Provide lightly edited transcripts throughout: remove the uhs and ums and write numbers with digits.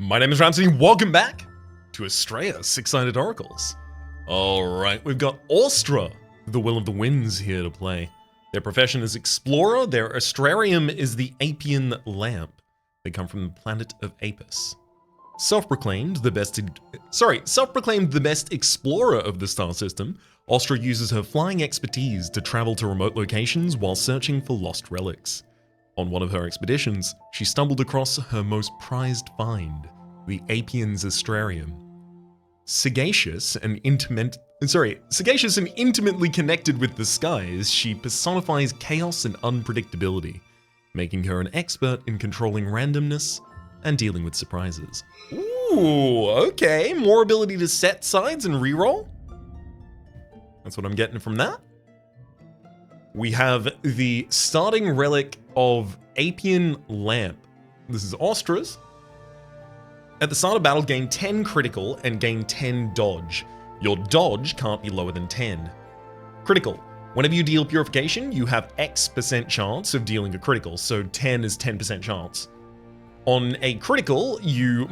My name is Rhapsody, welcome back to Astrea, Six-Sided Oracles. Alright, we've got Austra, the Will of the Winds, here to play. Their profession is Explorer, their astrarium is the Apian Lamp. They come from the planet of Apis. Self-proclaimed the best explorer of the star system, Austra uses her flying expertise to travel to remote locations while searching for lost relics. On one of her expeditions, she stumbled across her most prized find, the Apian's astrarium. Sagacious and intimately connected with the skies, she personifies chaos and unpredictability, making her an expert in controlling randomness and dealing with surprises. Ooh, okay, more ability to set sides and reroll? That's what I'm getting from that. We have the starting relic of Apian Lamp. This is Austra's. At the start of battle, gain 10 critical and gain 10 dodge. Your dodge can't be lower than 10. Critical. Whenever you deal purification, you have X% chance of dealing a critical, so 10 is 10% chance. On a critical, you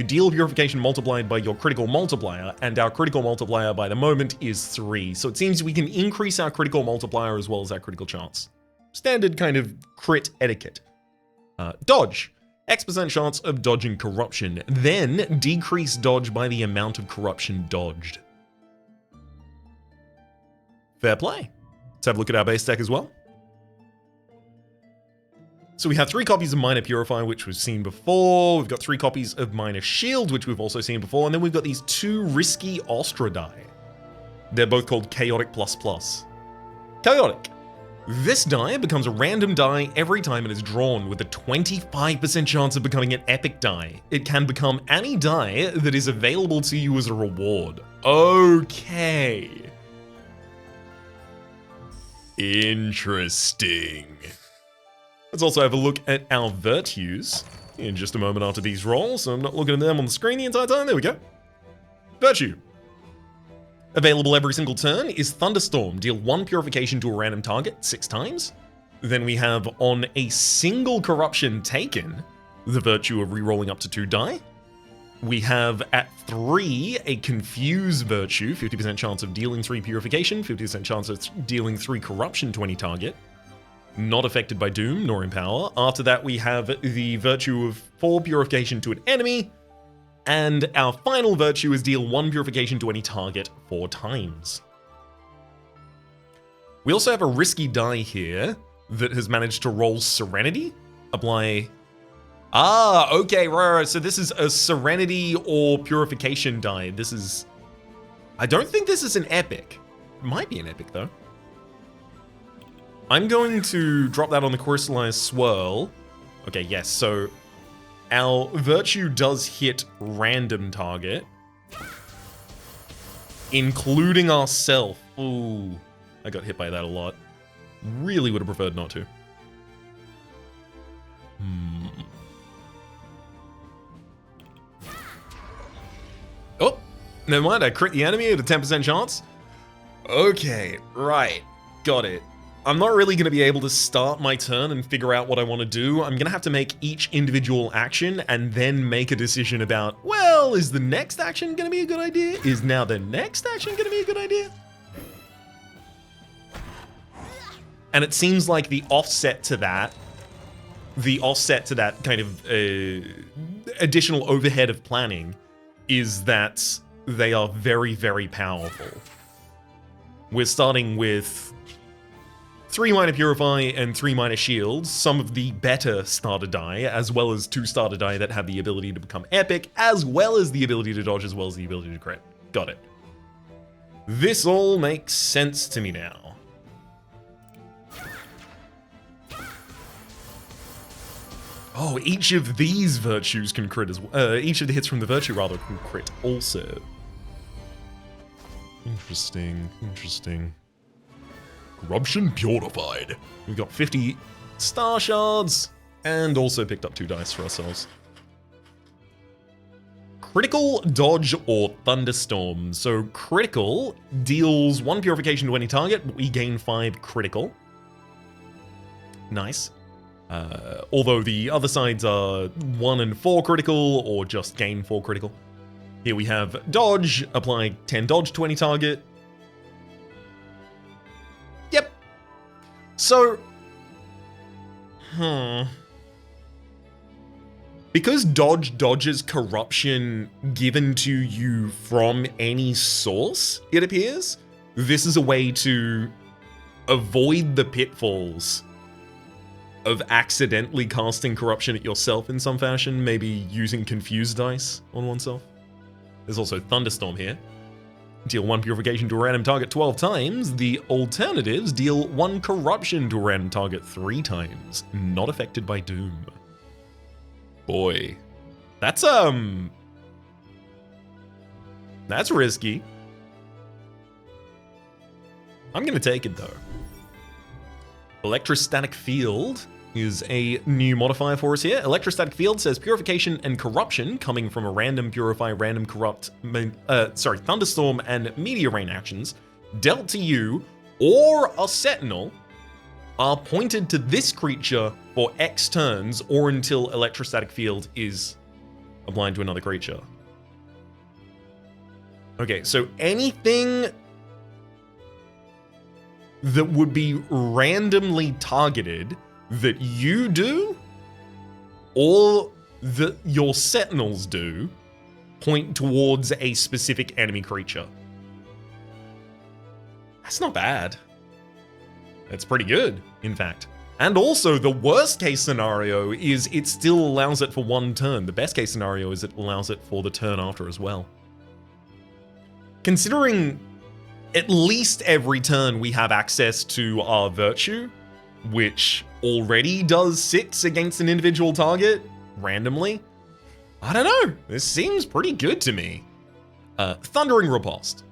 deal purification multiplied by your critical multiplier, and our critical multiplier by the moment is 3. So it seems we can increase our critical multiplier as well as our critical chance. Standard kind of crit etiquette. Dodge. X% chance of dodging corruption, then decrease dodge by the amount of corruption dodged. Fair play. Let's have a look at our base deck as well. So we have 3 copies of Minor Purify, which we've seen before. We've got 3 copies of Minor Shield, which we've also seen before. And then we've got these 2 risky Austra die. They're both called Chaotic++. Chaotic. This die becomes a random die every time it is drawn, with a 25% chance of becoming an epic die. It can become any die that is available to you as a reward. Okay. Interesting. Let's also have a look at our virtues in just a moment after these rolls, so I'm not looking at them on the screen the entire time. There we go. Virtue. Available every single turn is Thunderstorm. Deal 1 purification to a random target 6 times. Then we have on a single corruption taken, the virtue of rerolling up to 2 die. We have at 3 a Confuse virtue, 50% chance of dealing 3 purification, 50% chance of dealing 3 corruption to any target. Not affected by Doom nor Empower. After that, we have the virtue of 4 purification to an enemy. And our final virtue is deal 1 purification to any target 4 times. We also have a risky die here that has managed to roll Serenity. Apply. Ah, okay, right. So this is a Serenity or Purification die. This is... I don't think this is an epic. It might be an epic, though. I'm going to drop that on the Crystallized Swirl. Okay, yes, so our virtue does hit random target, including ourself. Ooh, I got hit by that a lot. Really would have preferred not to. Oh, never mind, I crit the enemy at a 10% chance. Okay, right, got it. I'm not really going to be able to start my turn and figure out what I want to do. I'm going to have to make each individual action and then make a decision about, well, is the next action going to be a good idea? Is now the next action going to be a good idea? And it seems like the offset to that kind of additional overhead of planning is that they are very, very powerful. We're starting with 3 Minor Purify and 3 Minor Shields, some of the better starter die, as well as 2 starter die that have the ability to become epic, as well as the ability to dodge, as well as the ability to crit. Got it. This all makes sense to me now. Oh, each of these virtues can crit as well. Each of the hits from the virtue, rather, can crit also. Interesting, interesting. Corruption Purified. We've got 50 star shards and also picked up 2 dice for ourselves. Critical, dodge, or thunderstorm. So critical deals 1 purification to any target, but we gain 5 critical. Nice. Although the other sides are 1 and 4 critical, or just gain 4 critical. Here we have dodge, apply 10 dodge to any target. Yep. So, because dodge dodges corruption given to you from any source, it appears, this is a way to avoid the pitfalls of accidentally casting corruption at yourself in some fashion, maybe using confused dice on oneself. There's also Thunderstorm here. Deal 1 purification to a random target 12 times. The alternatives deal 1 corruption to a random target 3 times. Not affected by doom. Boy. That's risky. I'm gonna take it though. Electrostatic Field is a new modifier for us here. Electrostatic Field says purification and corruption coming from a random purify, random corrupt, thunderstorm and meteor rain actions dealt to you or a sentinel are pointed to this creature for X turns or until Electrostatic Field is applied to another creature. Okay, so anything that would be randomly targeted that you do or that your sentinels do point towards a specific enemy creature. That's not bad. That's pretty good, in fact. And also, the worst case scenario is it still allows it for 1 turn. The best case scenario is it allows it for the turn after as well. Considering at least every turn we have access to our Virtue, which already does 6 against an individual target, randomly. I don't know, this seems pretty good to me. Thundering Riposte.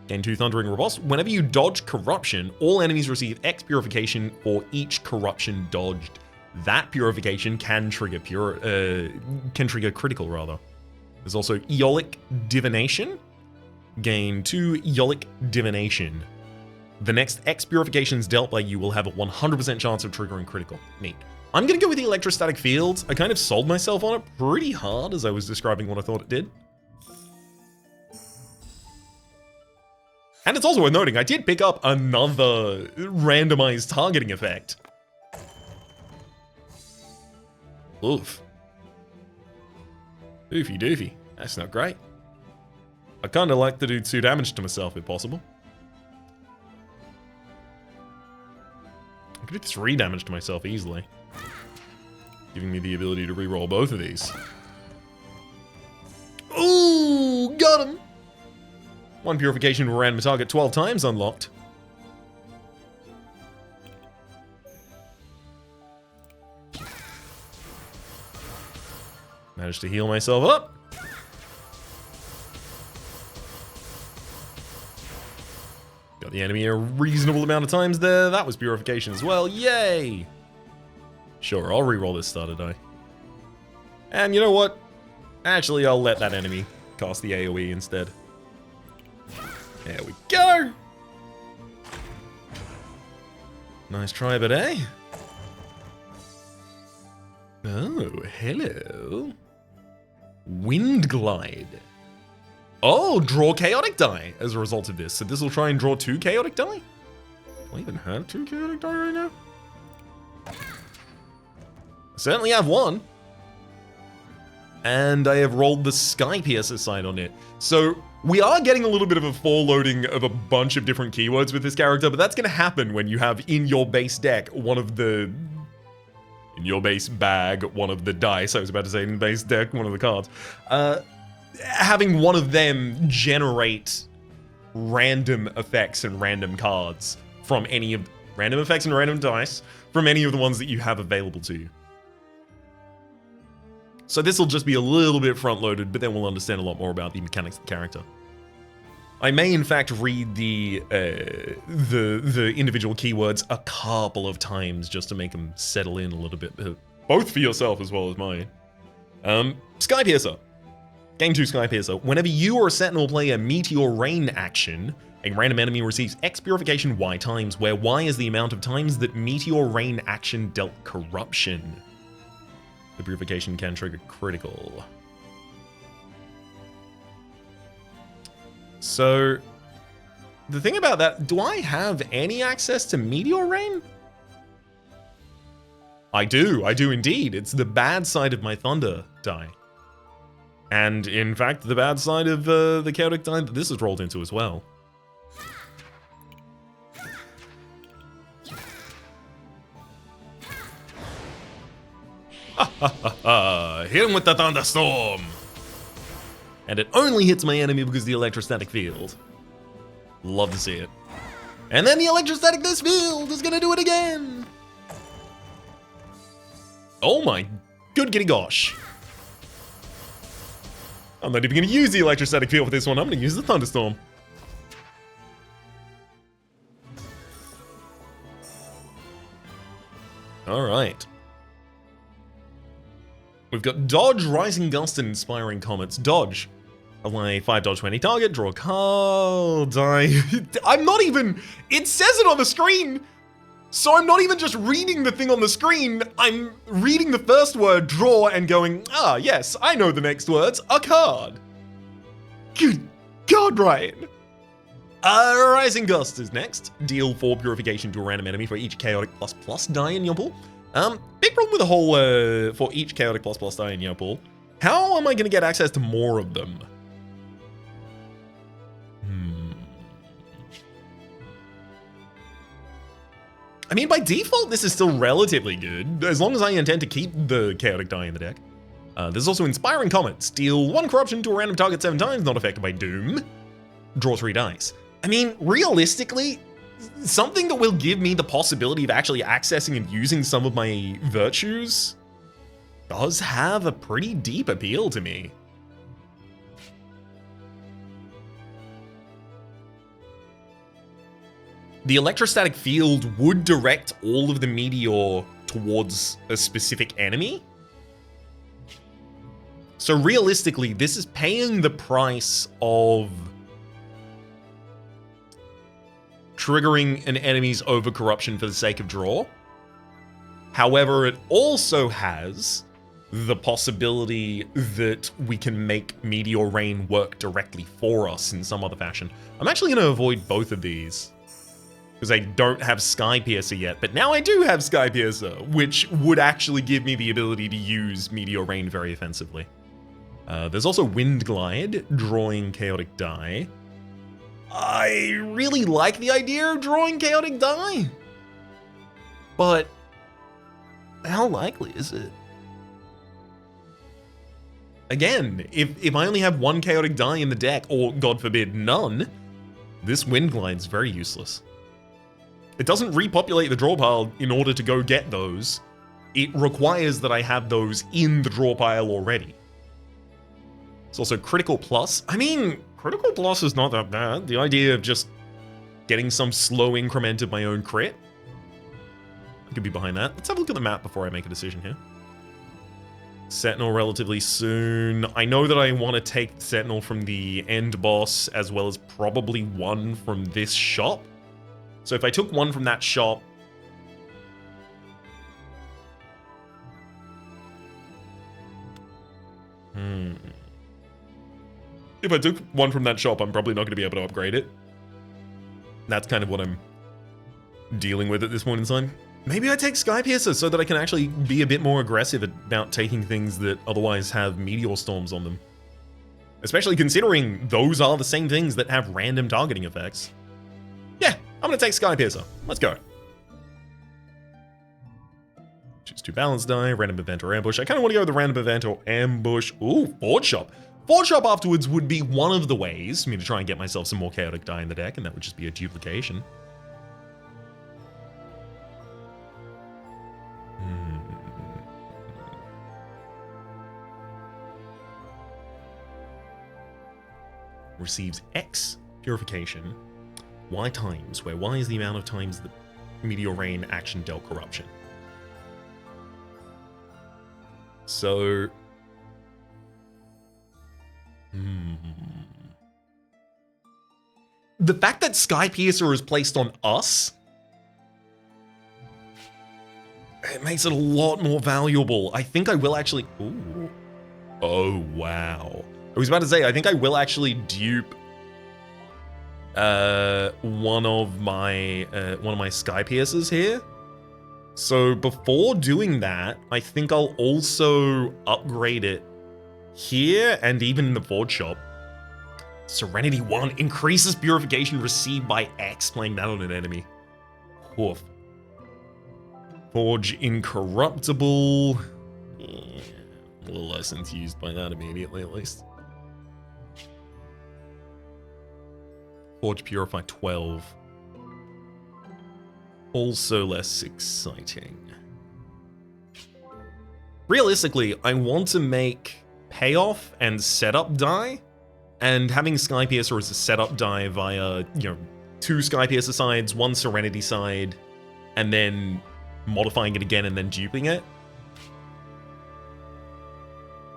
Gain 2 Thundering Riposte. Whenever you dodge corruption, all enemies receive X purification for each corruption dodged. That purification can trigger critical rather. There's also Aeolic Divination. Gain 2 Aeolic Divination. The next X purifications dealt by you will have a 100% chance of triggering critical. Neat. I'm gonna go with the Electrostatic Fields. I kind of sold myself on it pretty hard as I was describing what I thought it did. And it's also worth noting, I did pick up another randomized targeting effect. Oof. Oofy doofy. That's not great. I kinda like to do 2 damage to myself if possible. I could do 3 damage to myself easily, giving me the ability to reroll both of these. Ooh, got him! 1 purification to a random target 12 times unlocked. Managed to heal myself up. Got the enemy a reasonable amount of times there. That was purification as well. Yay! Sure, I'll reroll this starter die. And you know what? Actually, I'll let that enemy cast the AoE instead. There we go! Nice try, but eh? Oh, hello. Wind Glide. Oh, draw Chaotic Die as a result of this. So this will try and draw 2 Chaotic Die? Do I even have 2 Chaotic Die right now? I certainly have 1. And I have rolled the Sky Piercer side on it. So we are getting a little bit of a forloading of a bunch of different keywords with this character, but that's going to happen when you have in your base deck one of the... In your base bag, one of the dice. I was about to say in the base deck, one of the cards. Having one of them generate random effects and random cards from any of... Random effects and random dice from any of the ones that you have available to you. So this will just be a little bit front-loaded, but then we'll understand a lot more about the mechanics of the character. I may, in fact, read the individual keywords a couple of times just to make them settle in a little bit, both for yourself as well as mine. Sky Piercer. Game 2 Sky Piercer. Whenever you or a Sentinel play a Meteor Rain action, a random enemy receives X purification Y times, where Y is the amount of times that Meteor Rain action dealt corruption. The purification can trigger critical. So, the thing about that, do I have any access to Meteor Rain? I do indeed. It's the bad side of my Thunder die. And in fact, the bad side of the Chaotic die that this is rolled into as well. Hit him with the Thunderstorm! And it only hits my enemy because of the electrostatic field. Love to see it. And then the electrostatic this field is gonna do it again! Oh my good giddy gosh. I'm not even gonna use the electrostatic field for this one, I'm gonna use the Thunderstorm. Alright. We've got Dodge, Rising Gust, and Inspiring Comets. Dodge. Apply 5 dodge to any target, draw a card, die. I'm not even... It says it on the screen! So I'm not even just reading the thing on the screen, I'm reading the first word, draw, and going, ah, yes, I know the next words, a card. Good God, Ryan. Rising Gust is next. Deal 4 purification to a random enemy for each chaotic ++ die in your pool. Big problem with the whole, for each chaotic ++ die in your pool. How am I going to get access to more of them? I mean, by default, this is still relatively good, as long as I intend to keep the chaotic die in the deck. There's also Inspiring Comets. Deal 1 corruption to a random target 7 times, not affected by Doom. Draw 3 dice. I mean, realistically, something that will give me the possibility of actually accessing and using some of my virtues does have a pretty deep appeal to me. The electrostatic field would direct all of the meteor towards a specific enemy. So realistically, this is paying the price of triggering an enemy's overcorruption for the sake of draw. However, it also has the possibility that we can make Meteor Rain work directly for us in some other fashion. I'm actually going to avoid both of these, because I don't have Sky Piercer yet, but now I do have Sky Piercer, which would actually give me the ability to use Meteor Rain very offensively. There's also Wind Glide, drawing Chaotic Die. I really like the idea of drawing Chaotic Die, but how likely is it? Again, if I only have 1 Chaotic Die in the deck, or God forbid, none, this Wind Glide's very useless. It doesn't repopulate the draw pile in order to go get those. It requires that I have those in the draw pile already. It's also Critical Plus. I mean, Critical Plus is not that bad. The idea of just getting some slow increment of my own crit, I could be behind that. Let's have a look at the map before I make a decision here. Sentinel relatively soon. I know that I want to take Sentinel from the end boss, as well as probably one from this shop. So if I took one from that shop, if I took one from that shop, I'm probably not going to be able to upgrade it. That's kind of what I'm dealing with at this point in time. Maybe I take Sky Piercer so that I can actually be a bit more aggressive about taking things that otherwise have Meteor Storms on them. Especially considering those are the same things that have random targeting effects. Yeah, I'm going to take Sky Piercer. Let's go. Choose 2 balance die, random event or ambush. I kind of want to go with the random event or ambush. Ooh, Board Shop. Board Shop afterwards would be one of the ways for me to try and get myself some more chaotic die in the deck, and that would just be a duplication. Receives X purification, Y times, where Y is the amount of times the Meteor Rain action dealt corruption. So the fact that Sky Piercer is placed on us, it makes it a lot more valuable. I think I will actually... Ooh. Oh, wow. I was about to say, I think I will actually dupe one of my Sky Piercers here. So before doing that, I think I'll also upgrade it here and even in the Forge shop. Serenity 1 increases purification received by X, playing that on an enemy. Woof. Forge Incorruptible. Yeah, a little less enthused by that immediately, at least. Forge Purify 12. Also less exciting. Realistically, I want to make payoff and setup die, and having Sky Piercer as a setup die via, 2 Sky Piercer sides, 1 Serenity side, and then modifying it again and then duping it.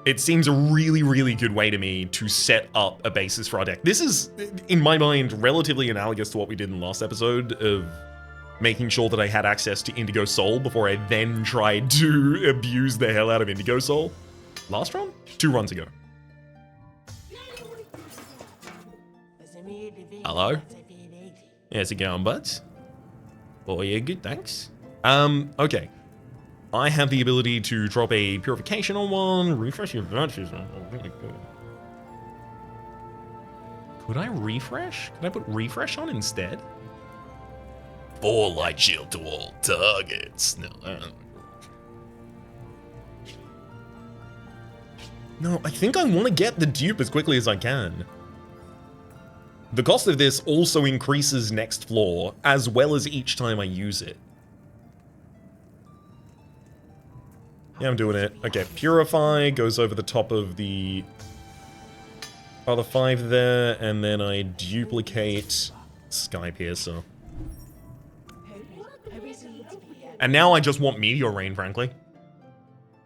It seems a really, really good way to me to set up a basis for our deck. This is, in my mind, relatively analogous to what we did in the last episode of making sure that I had access to Indigo Soul before I then tried to abuse the hell out of Indigo Soul. Last run? 2 runs ago. Hello? How's it going, buds? Oh yeah, good, thanks. Okay. I have the ability to drop a purification on one, refresh your virtues. Oh, really good. Could I refresh? Could I put refresh on instead? 4 light shield to all targets. No, I think I want to get the dupe as quickly as I can. The cost of this also increases next floor, as well as each time I use it. Yeah, I'm doing it. Okay, Purify goes over the top of the other 5 there, and then I duplicate Sky Piercer. And now I just want Meteor Rain, frankly.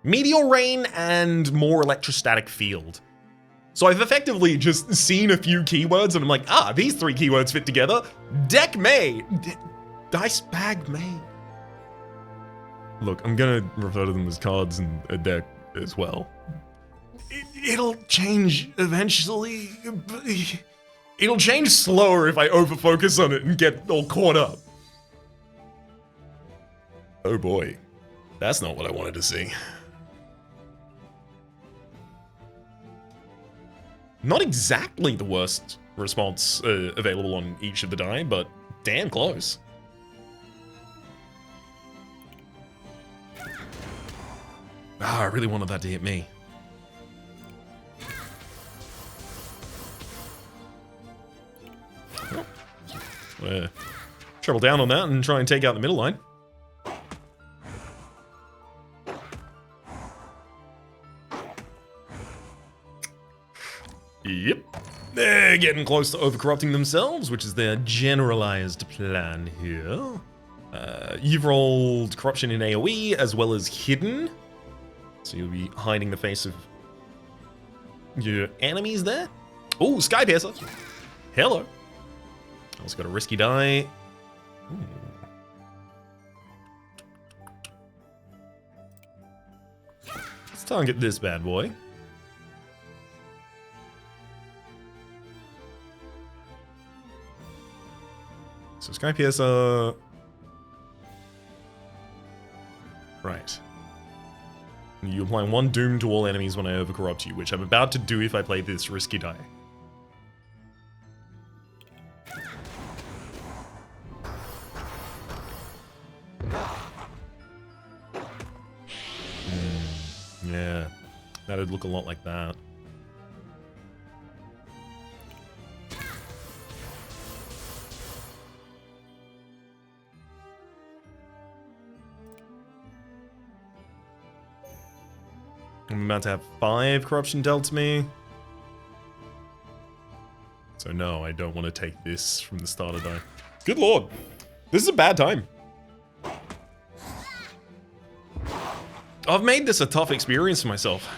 Meteor Rain and more Electrostatic Field. So I've effectively just seen a few keywords and I'm like, these 3 keywords fit together. Deck made. Dice bag made. Look, I'm gonna refer to them as cards and a deck as well. It'll change eventually. It'll change slower if I overfocus on it and get all caught up. Oh boy, that's not what I wanted to see. Not exactly the worst response available on each of the die, but damn close. I really wanted that to hit me. Treble down on that and try and take out the middle line. Yep. They're getting close to overcorrupting themselves, which is their generalized plan here. You've rolled corruption in AoE as well as hidden. So you'll be hiding the face of your enemies there. Oh, Sky Piercer. Hello. Also got a risky die. Ooh. Let's target this bad boy. So Sky Piercer. Right. You apply 1 doom to all enemies when I overcorrupt you, which I'm about to do if I play this risky die. Yeah, that'd look a lot like that. I'm about to have 5 corruption dealt to me. So no, I don't want to take this from the starter die. Good lord. This is a bad time. I've made this a tough experience for myself.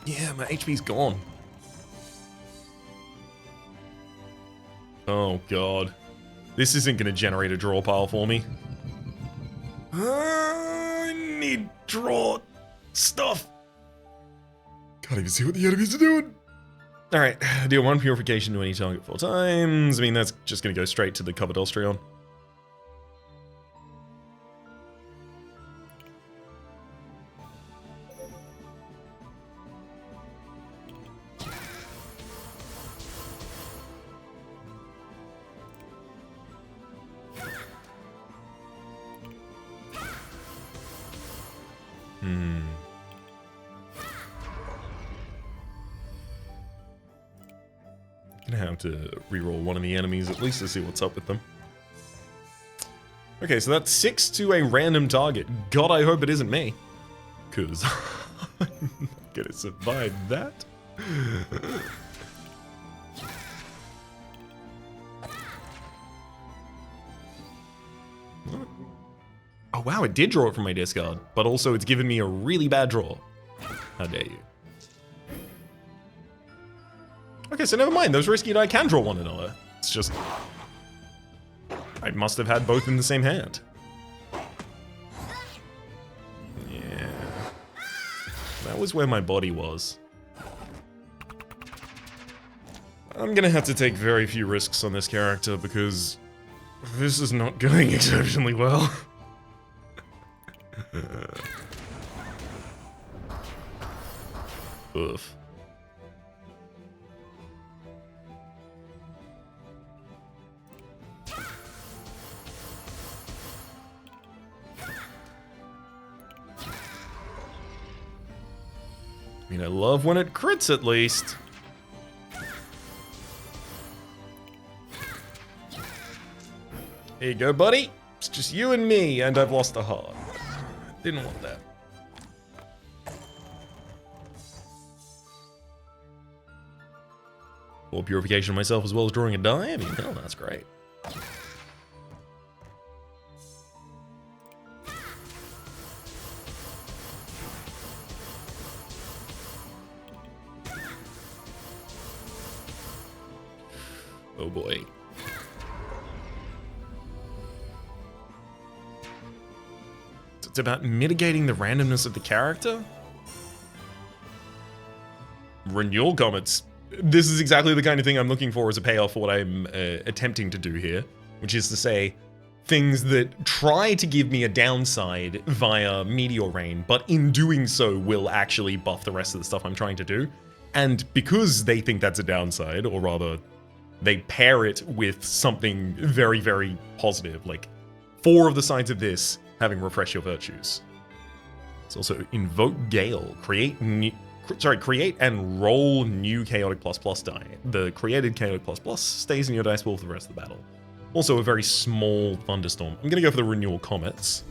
Yeah, my HP's gone. Oh, God. This isn't going to generate a draw pile for me. I need draw stuff. Can't even see what the enemies are doing. Alright, deal 1 purification to any target 4 times. I mean, that's just going to go straight to the covered Astrea. Gonna have to reroll one of the enemies at least to see what's up with them. Okay, so that's 6 to a random target. God, I hope it isn't me. Because I'm not gonna survive that. Oh wow, it did draw it from my discard, but also it's given me a really bad draw. How dare you. Okay, so never mind, those risky die can draw one another. It's just... I must have had both in the same hand. Yeah. That was where my body was. I'm gonna have to take very few risks on this character because this is not going exceptionally well. Oof. I mean, I love when it crits at least. Here you go, buddy. It's just you and me, and I've lost a heart. Didn't want that. Or purification of myself as well as drawing a die? I mean, hell, that's great. Oh boy. It's about mitigating the randomness of the character? Renewal comments. This is exactly the kind of thing I'm looking for as a payoff for what I'm attempting to do here, which is to say things that try to give me a downside via Meteor Rain, but in doing so will actually buff the rest of the stuff I'm trying to do. And because they think that's a downside, or rather, they pair it with something very, very positive, like 4 of the sides of this having refresh your virtues. It's also invoke Gale, create and roll new chaotic ++ die. The created chaotic ++ stays in your dice pool for the rest of the battle. Also a very small thunderstorm. I'm gonna go for the renewal comets.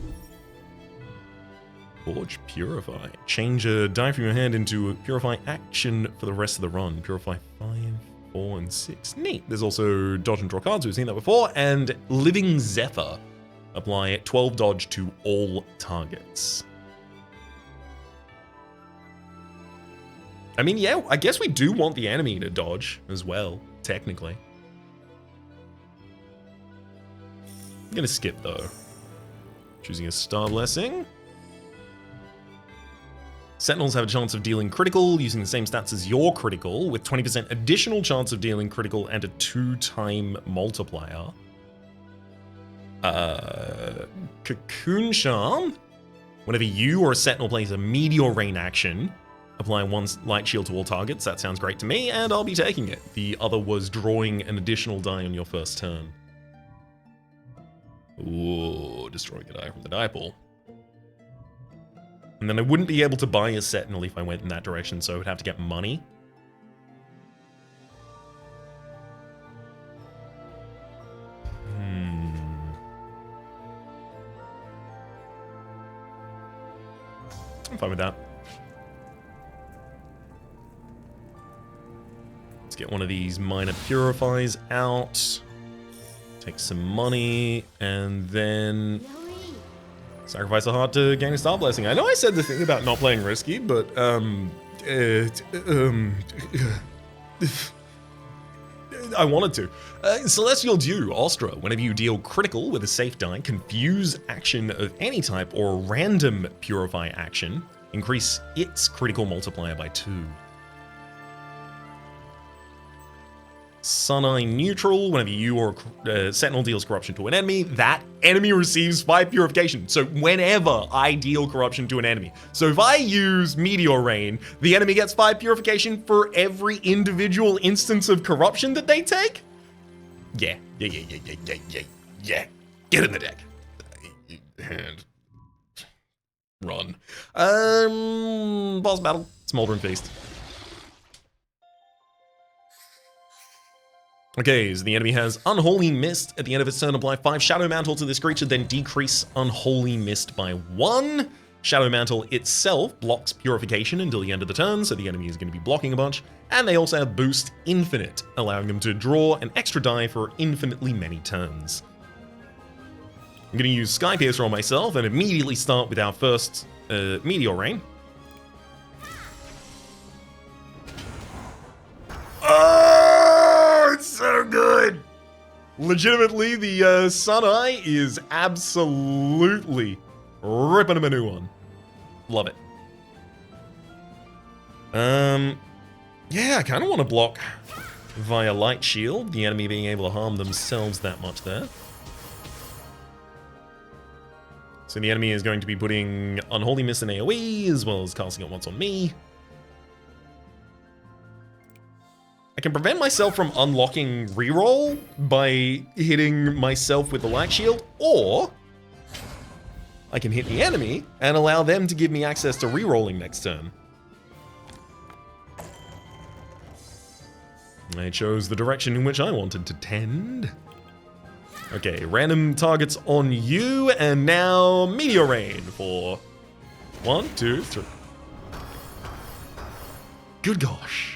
Forge Purify. Change a die from your hand into a Purify action for the rest of the run. Purify 5, 4, and 6. Neat. There's also dodge and draw cards. We've seen that before. And Living Zephyr. Apply 12 dodge to all targets. I mean, yeah, I guess we do want the enemy to dodge as well, technically. I'm gonna skip though. Choosing a Star Blessing. Sentinels have a chance of dealing critical using the same stats as your critical, with 20% additional chance of dealing critical and a 2-time multiplier. Cocoon Charm. Whenever you or a Sentinel plays a Meteor Rain action, apply 1 light shield to all targets. That sounds great to me, and I'll be taking it. The other was drawing an additional die on your first turn. Ooh, destroying a die from the die pool. And then I wouldn't be able to buy a Sentinel if I went in that direction, so I would have to get money. I'm fine with that. Let's get one of these minor purifies out. Take some money, and then sacrifice a heart to gain a Star Blessing. I know I said the thing about not playing risky, but I wanted to. Celestial Dew, Austra. Whenever you deal critical with a safe die, confuse action of any type or random purify action, increase its critical multiplier by 2. Suneye neutral. Whenever you or Sentinel deals corruption to an enemy, that enemy receives 5 purification. So whenever I deal corruption to an enemy. So if I use Meteor Rain, the enemy gets 5 purification for every individual instance of corruption that they take? Yeah. Get in the deck. And run. Boss battle. Smoldering Feast. Okay, so the enemy has Unholy Mist. At the end of its turn, apply 5 Shadow Mantle to this creature, then decrease Unholy Mist by 1. Shadow Mantle itself blocks Purification until the end of the turn, so the enemy is going to be blocking a bunch. And they also have Boost Infinite, allowing them to draw an extra die for infinitely many turns. I'm going to use Sky Piercer on myself and immediately start with our first Meteor Rain. It's so good. Legitimately, the Suneye is absolutely ripping him a new one. Love it. Yeah, I kind of want to block via Light Shield, the enemy being able to harm themselves that much there. So the enemy is going to be putting Unholy Mist in AoE, as well as casting it once on me. I can prevent myself from unlocking reroll by hitting myself with the Light Shield, or I can hit the enemy and allow them to give me access to rerolling next turn. I chose the direction in which I wanted to tend. Okay, random targets on you, and now Meteor Rain for 1, 2, 3. Good gosh.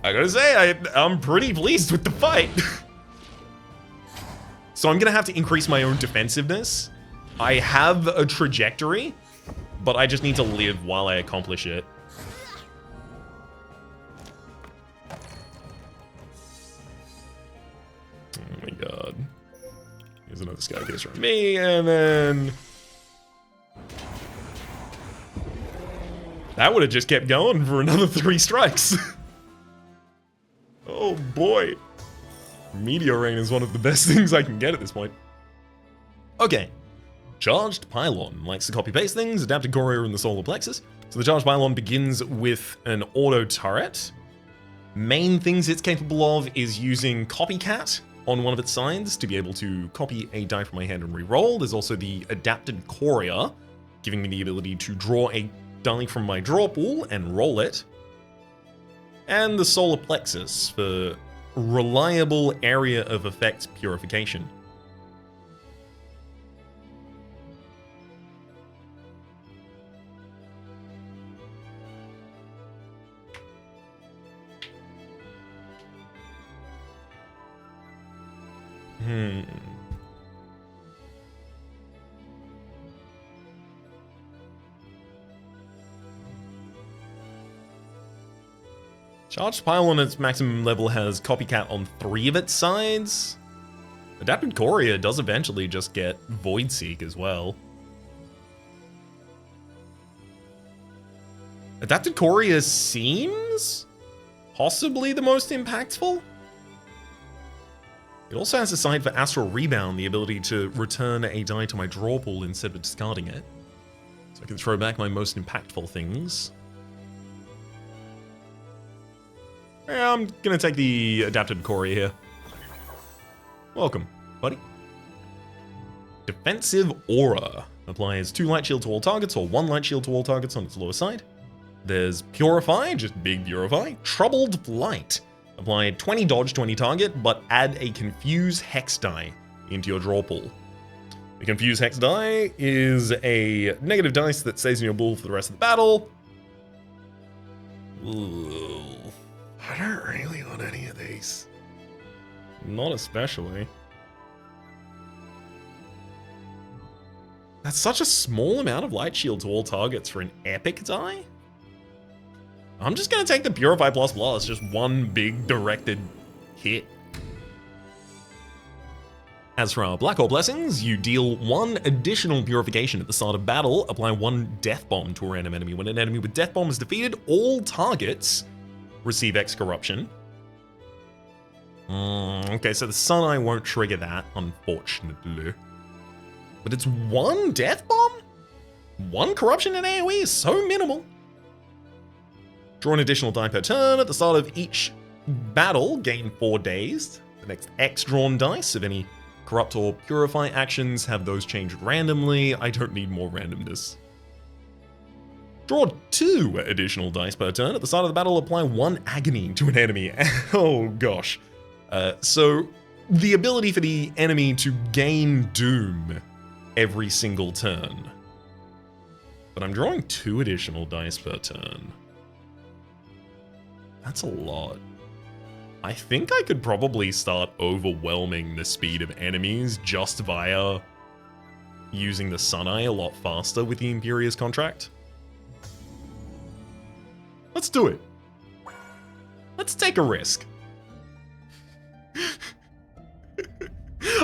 I gotta say, I'm pretty pleased with the fight. So I'm gonna have to increase my own defensiveness. I have a trajectory, but I just need to live while I accomplish it. Oh my god. Here's another Sky Piercer on me, and then... that would have just kept going for another 3 strikes. Oh boy. Meteor Rain is one of the best things I can get at this point. Okay. Charged Pylon likes to copy-paste things, Adapted Courier in the Solar Plexus. So the Charged Pylon begins with an auto turret. Main things it's capable of is using Copycat on one of its sides to be able to copy a die from my hand and re-roll. There's also the Adapted Courier, giving me the ability to draw a die from my draw pool and roll it. And the Solar Plexus for reliable area of effect purification. Charged Pylon at its maximum level has Copycat on 3 of its sides. Adapted Courier does eventually just get Void Seek as well. Adapted Courier seems possibly the most impactful. It also has a side for Astral Rebound, the ability to return a die to my draw pool instead of discarding it. So I can throw back my most impactful things. Yeah, I'm gonna take the Adapted Courier here. Welcome, buddy. Defensive Aura applies 2 Light Shield to all targets or 1 Light Shield to all targets on its lower side. There's Purify, just big Purify. Troubled Blight. Apply 20 dodge to any target, but add a Confuse Hex die into your draw pool. The Confuse Hex die is a negative dice that stays in your pool for the rest of the battle. Ooh. I don't really want any of these. Not especially. That's such a small amount of light shield to all targets for an epic die. I'm just gonna take the Purify Plus Plus, just one big directed hit. As for our Black Hole Blessings, you deal 1 additional purification at the start of battle, apply 1 Death Bomb to a random enemy. When an enemy with Death Bomb is defeated, all targets receive X Corruption. Okay, so the Sun Eye won't trigger that, unfortunately. But it's 1 Death Bomb? 1 Corruption in AoE is so minimal. Draw an additional die per turn. At the start of each battle, gain 4 days. The next X drawn dice of any Corrupt or Purify actions have those changed randomly. I don't need more randomness. Draw 2 additional dice per turn. At the start of the battle, apply 1 Agony to an enemy. Oh gosh. So the ability for the enemy to gain Doom every single turn. But I'm drawing 2 additional dice per turn. That's a lot. I think I could probably start overwhelming the speed of enemies just via using the Sun Eye a lot faster with the Imperious Contract. Let's do it. Let's take a risk.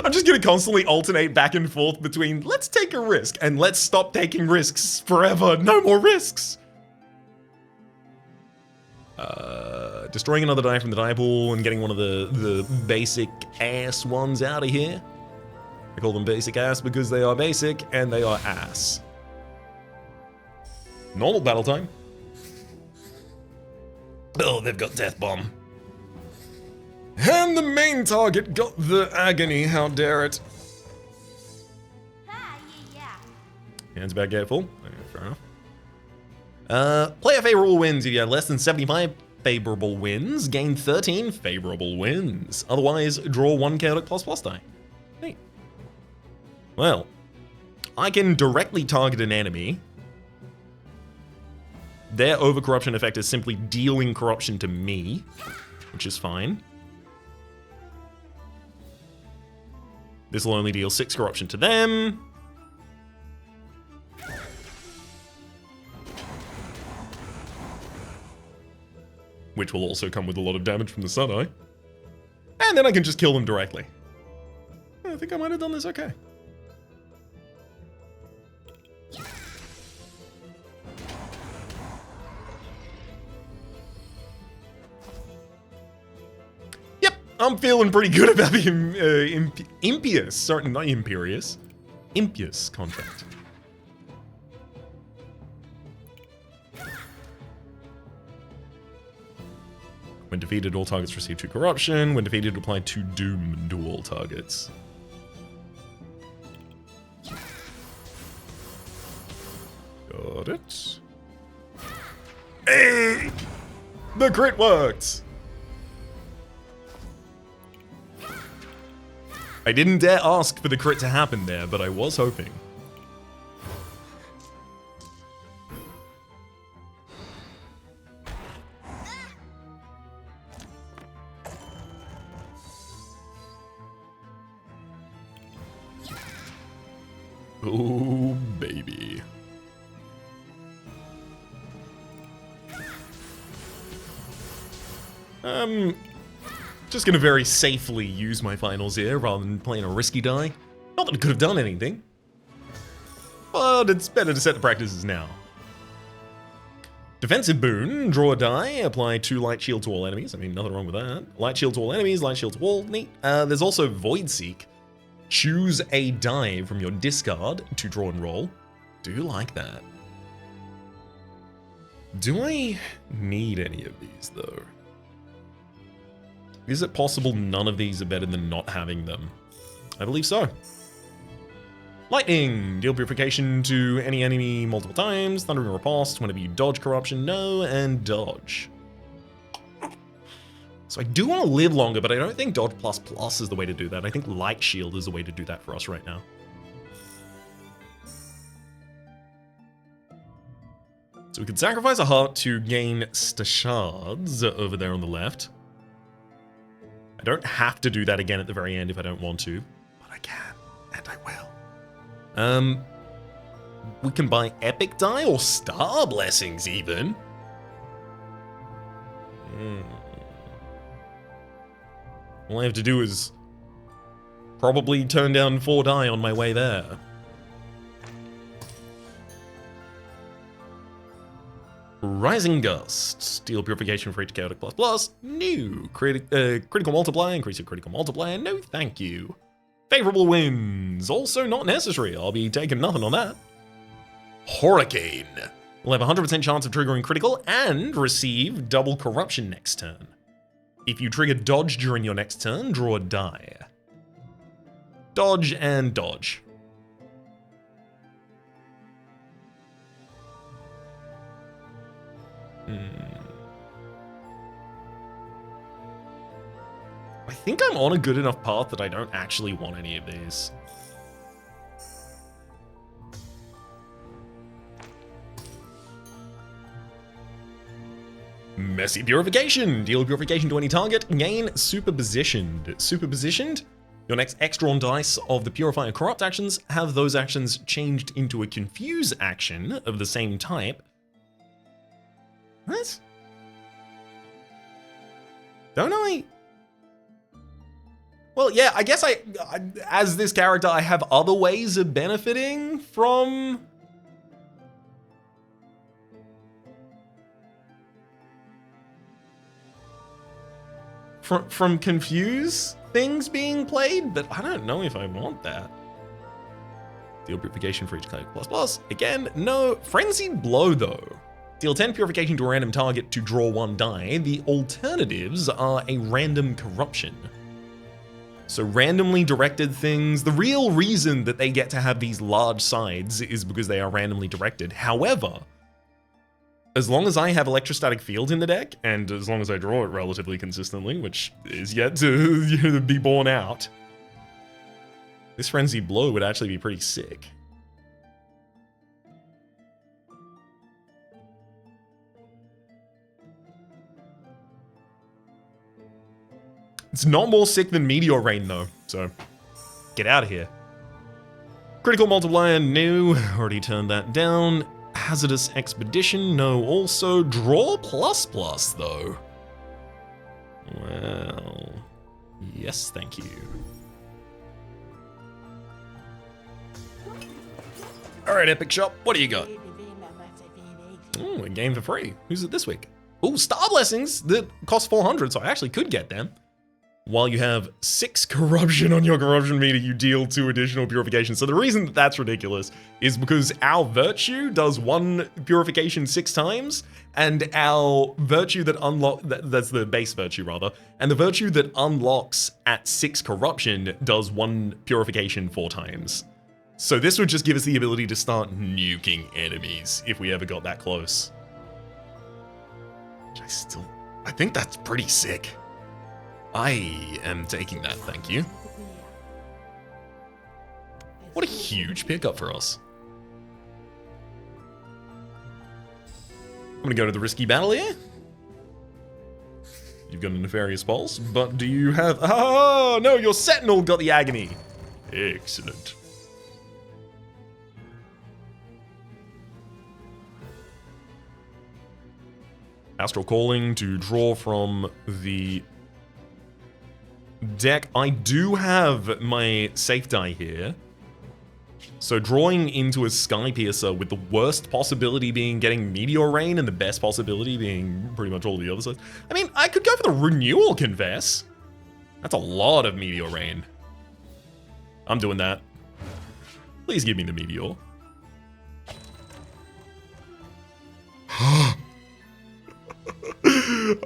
I'm just gonna constantly alternate back and forth between let's take a risk and let's stop taking risks forever. No more risks. Destroying another die from the die pool and getting one of the basic ass ones out of here. I call them basic ass because they are basic and they are ass. Normal battle time. Oh, they've got Death Bomb. And the main target got the Agony, how dare it. Hands back careful. Fair enough. Player favorable wins. If you have less than 75 favorable wins, gain 13 favorable wins. Otherwise, draw 1 chaotic plus die. Hey. Well, I can directly target an enemy. Their overcorruption effect is simply dealing corruption to me, which is fine. This will only deal 6 corruption to them. Which will also come with a lot of damage from the Sun Eye. And then I can just kill them directly. I think I might have done this okay. Yep, I'm feeling pretty good about the Impious, sorry, not Imperious, Impious contract. When defeated, all targets receive 2 corruption. When defeated, apply 2 doom to all targets. Got it. Hey! The crit worked! I didn't dare ask for the crit to happen there, but I was hoping. Oh, baby. Just gonna very safely use my finals here rather than playing a risky die. Not that I could have done anything, but it's better to set the practices now. Defensive boon, draw a die, apply 2 light shield to all enemies. I mean, nothing wrong with that. Light shield to all enemies, light shield to all, neat. There's also Void Seek. Choose a die from your discard to draw and roll. Do like that. Do I need any of these, though? Is it possible none of these are better than not having them? I believe so. Lightning! Deal purification to any enemy multiple times. Thundering riposte whenever you dodge corruption. No, and dodge. So I do want to live longer, but I don't think dodge plus plus is the way to do that. I think light shield is the way to do that for us right now. So we could sacrifice a heart to gain shards over there on the left. I don't have to do that again at the very end if I don't want to, but I can, and I will. We can buy epic die or star blessings even. All I have to do is probably turn down 4 die on my way there. Rising Gust. Steel Purification for each Chaotic ++. New. Critical Multiplier. Increase your critical multiplier. No thank you. Favorable Winds. Also not necessary. I'll be taking nothing on that. Hurricane. We'll have a 100% chance of triggering critical and receive double corruption next turn. If you trigger dodge during your next turn, draw a die. Dodge and dodge. I think I'm on a good enough path that I don't actually want any of these. Messy Purification. Deal Purification to any target. Gain Superpositioned. Superpositioned? Your next X drawn dice of the Purifier Corrupt actions have those actions changed into a Confuse action of the same type. What? Don't I? Well, yeah, I guess I as this character, I have other ways of benefiting from... From Confuse things being played, but I don't know if I want that. Deal Purification for each Chaotic ++. Again, no. Frenzied Blow, though. Deal 10 Purification to a random target to draw 1 die. The alternatives are a random corruption. So randomly directed things, the real reason that they get to have these large sides is because they are randomly directed. However, as long as I have Electrostatic Field in the deck, and as long as I draw it relatively consistently, which is yet to be borne out, this Frenzied Blow would actually be pretty sick. It's not more sick than Meteor Rain, though, so get out of here. Critical Multiplier, no. Already turned that down. Hazardous Expedition, no. Also, Draw ++, though. Well, yes, thank you. Alright, Epic Shop, what do you got? Ooh, a game for free. Who's it this week? Ooh, Star Blessings that cost 400, so I actually could get them. While you have 6 corruption on your corruption meter, you deal 2 additional purifications. So the reason that that's ridiculous is because our virtue does 1 purification 6 times, and our virtue that that's the base virtue rather, and the virtue that unlocks at 6 corruption does 1 purification 4 times. So this would just give us the ability to start nuking enemies if we ever got that close. Which I think that's pretty sick. I am taking that, thank you. What a huge pickup for us. I'm gonna go to the risky battle here. You've got a Nefarious Pulse, but do you have... Oh, no, your Sentinel got the Agony. Excellent. Astral Calling to draw from the deck. I do have my safe die here. So drawing into a Sky Piercer with the worst possibility being getting Meteor Rain and the best possibility being pretty much all the other sides. I mean, I could go for the Renewal Confess. That's a lot of Meteor Rain. I'm doing that. Please give me the Meteor.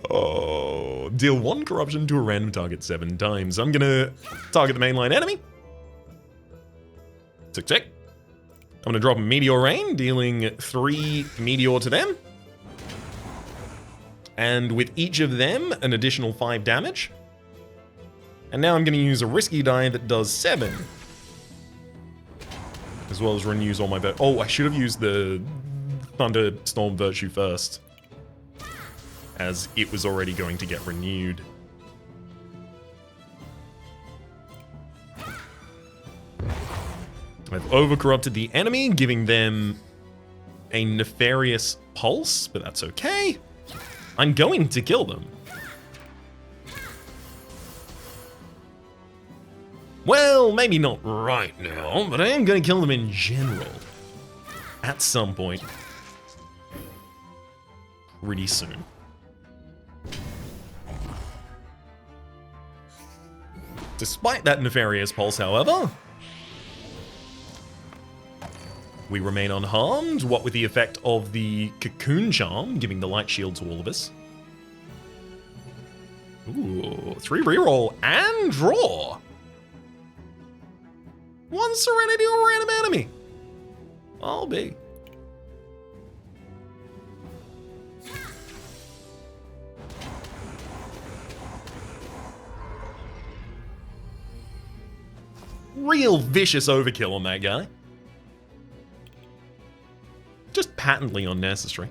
Oh, deal 1 corruption to a random target 7 times. I'm gonna target the mainline enemy. Tick tick. I'm gonna drop a Meteor Rain, dealing 3 Meteor to them. And with each of them, an additional 5 damage. And now I'm gonna use a risky die that does 7. As well as renews all my... Oh, I should have used the Thunderstorm Virtue first, as it was already going to get renewed. I've overcorrupted the enemy, giving them a nefarious pulse, but that's okay. I'm going to kill them. Well, maybe not right now, but I am going to kill them in general. At some point. Pretty soon. Despite that nefarious pulse, however, we remain unharmed, what with the effect of the cocoon charm, giving the light shield to all of us. Ooh, 3 reroll and draw. 1 serenity or random enemy. I'll be. Real vicious overkill on that guy. Just patently unnecessary.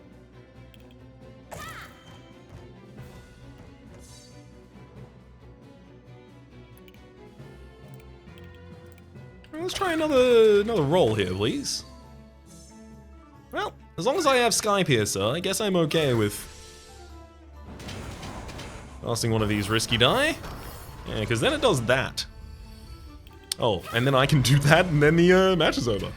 Let's try another roll here, please. Well, as long as I have Sky Piercer, I guess I'm okay with casting one of these risky die. Yeah, because then it does that. Oh, and then I can do that, and then the match is over.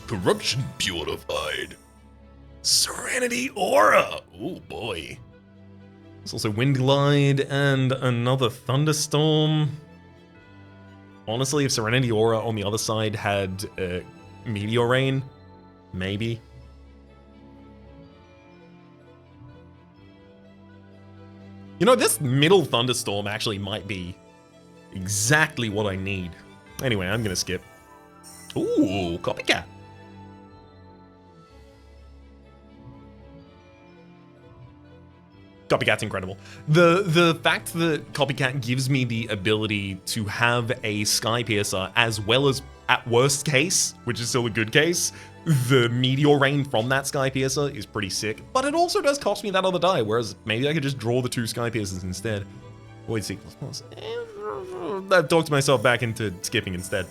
Corruption purified. Serenity aura. Oh boy. There's also Wind Glide and another Thunderstorm. Honestly, if Serenity Aura on the other side had Meteor Rain, maybe. You know, this middle Thunderstorm actually might be exactly what I need. Anyway, I'm gonna skip. Ooh, Copycat. Copycat's incredible. The fact that Copycat gives me the ability to have a Sky Piercer as well as, at worst case, which is still a good case, the Meteor Rain from that Sky Piercer is pretty sick. But it also does cost me that other die, whereas maybe I could just draw the 2 Sky Piercers instead. Void Seek plus. I've talked myself back into skipping instead.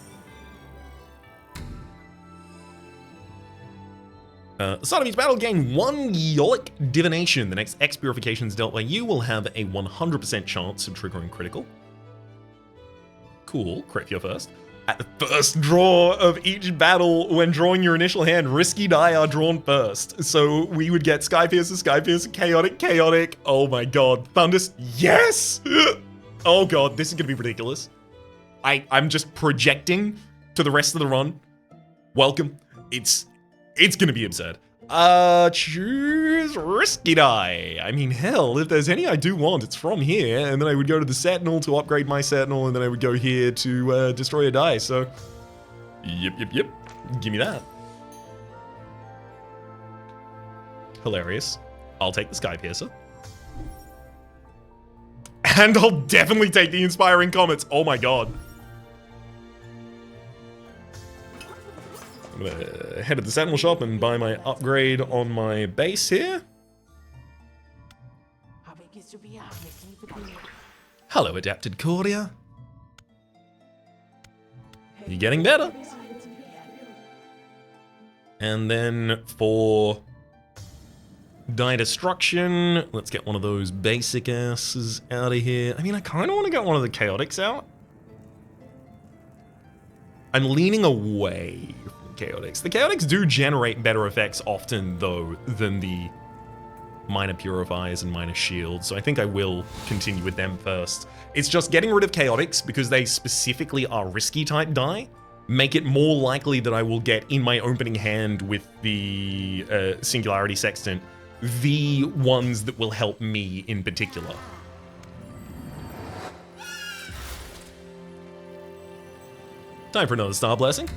Start of each battle, gain 1 Yolic Divination. The next X purifications dealt by you will have a 100% chance of triggering critical. Cool, crit your first. At the first draw of each battle, when drawing your initial hand, risky die are drawn first. So we would get Sky Piercer, Chaotic, Chaotic. Oh my god, Thunders, yes! Oh god, this is gonna be ridiculous. I'm just projecting to the rest of the run. Welcome. It's gonna be absurd. Choose risky die. I mean, hell, if there's any I do want, it's from here, and then I would go to the Sentinel to upgrade my Sentinel, and then I would go here to destroy a die, so... Yep. Give me that. Hilarious. I'll take the Sky Piercer. And I'll definitely take the Inspiring Comets. Oh my god. I'm gonna head to the Sentinel shop and buy my upgrade on my base here. Hello, Adapted Cordia. You're getting better. And then for Die Destruction, let's get one of those basic asses out of here. I mean, I kind of want to get one of the Chaotics out. I'm leaning away from Chaotix. The Chaotix do generate better effects often, though, than the Minor Purifiers and Minor Shields, so I think I will continue with them first. It's just getting rid of Chaotix, because they specifically are risky type die, make it more likely that I will get in my opening hand with the Singularity Sextant, the ones that will help me in particular. Time for another Star Blessing.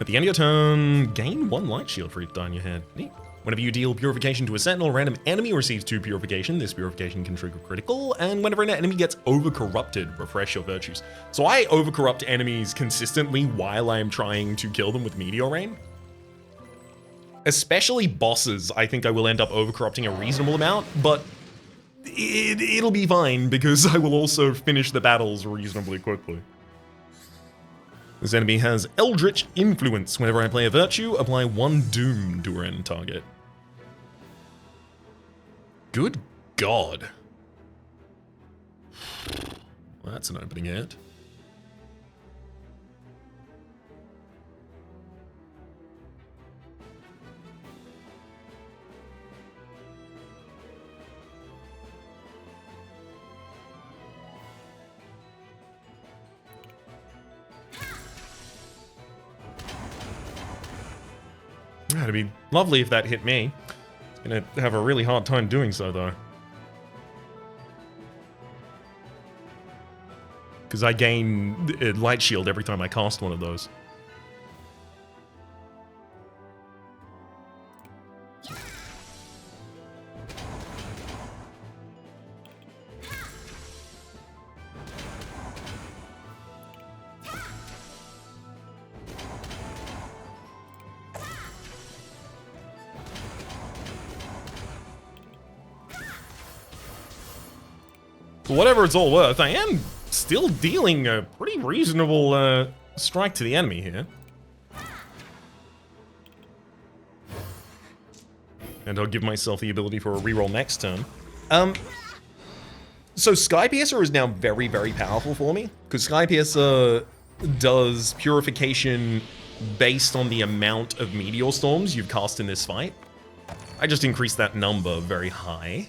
At the end of your turn, gain 1 light shield for each die in your hand. Neat. Whenever you deal purification to a sentinel, a random enemy receives 2 purification. This purification can trigger critical, and whenever an enemy gets overcorrupted, refresh your virtues. So I overcorrupt enemies consistently while I'm trying to kill them with Meteor Rain. Especially bosses, I think I will end up overcorrupting a reasonable amount, but it'll be fine because I will also finish the battles reasonably quickly. This enemy has Eldritch Influence. Whenever I play a virtue, apply 1 doom to her end target. Good God. Well, that's an opening hit. It'd be lovely if that hit me. It's gonna have a really hard time doing so, though. Because I gain a light shield every time I cast one of those. For whatever it's all worth, I am still dealing a pretty reasonable strike to the enemy here. And I'll give myself the ability for a reroll next turn. So Sky Piercer is now very, very powerful for me, because Sky Piercer does purification based on the amount of meteor storms you've cast in this fight. I just increased that number very high.